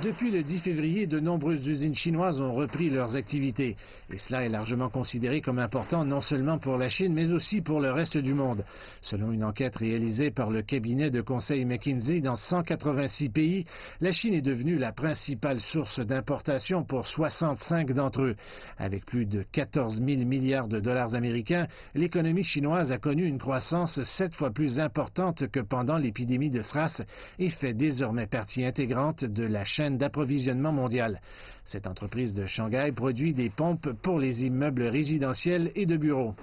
Depuis le 10 février, de nombreuses usines chinoises ont repris leurs activités. Et cela est largement considéré comme important non seulement pour la Chine, mais aussi pour le reste du monde. Selon une enquête réalisée par le cabinet de conseil McKinsey, dans 186 pays, la Chine est devenue la principale source d'importation pour 65 d'entre eux. Avec plus de 14 000 milliards de dollars américains, l'économie chinoise a connu une croissance 7 fois plus importante que pendant l'épidémie de SRAS et fait désormais partie intégrante de la chaîne d'approvisionnement mondial. Cette entreprise de Shanghai produit des pompes pour les immeubles résidentiels et de bureaux.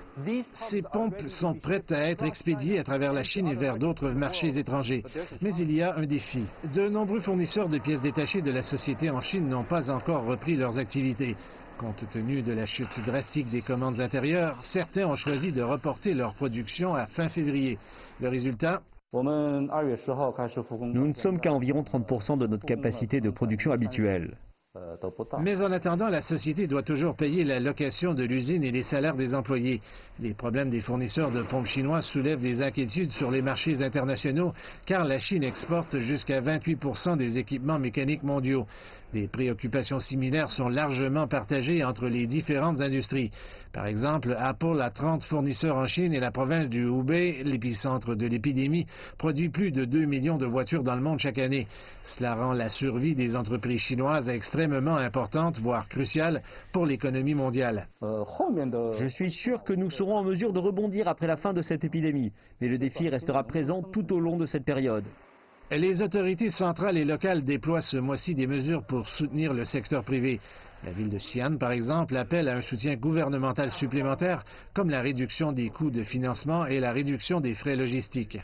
Ces pompes sont prêtes à être expédiées à travers la Chine et vers d'autres marchés étrangers. Mais il y a un défi. De nombreux fournisseurs de pièces détachées de la société en Chine n'ont pas encore repris leurs activités. Compte tenu de la chute drastique des commandes intérieures, certains ont choisi de reporter leur production à fin février. Le résultat ? Nous ne sommes qu'à environ 30% de notre capacité de production habituelle. Mais en attendant, la société doit toujours payer la location de l'usine et les salaires des employés. Les problèmes des fournisseurs de pompes chinois soulèvent des inquiétudes sur les marchés internationaux, car la Chine exporte jusqu'à 28% des équipements mécaniques mondiaux. Des préoccupations similaires sont largement partagées entre les différentes industries. Par exemple, Apple a 30 fournisseurs en Chine et la province du Hubei, l'épicentre de l'épidémie, produit plus de 2 millions de voitures dans le monde chaque année. Cela rend la survie des entreprises chinoises extrêmement importante, voire cruciale, pour l'économie mondiale. Je suis sûr que nous serons en mesure de rebondir après la fin de cette épidémie, mais le défi restera présent tout au long de cette période. Les autorités centrales et locales déploient ce mois-ci des mesures pour soutenir le secteur privé. La ville de Xi'an, par exemple, appelle à un soutien gouvernemental supplémentaire, comme la réduction des coûts de financement et la réduction des frais logistiques.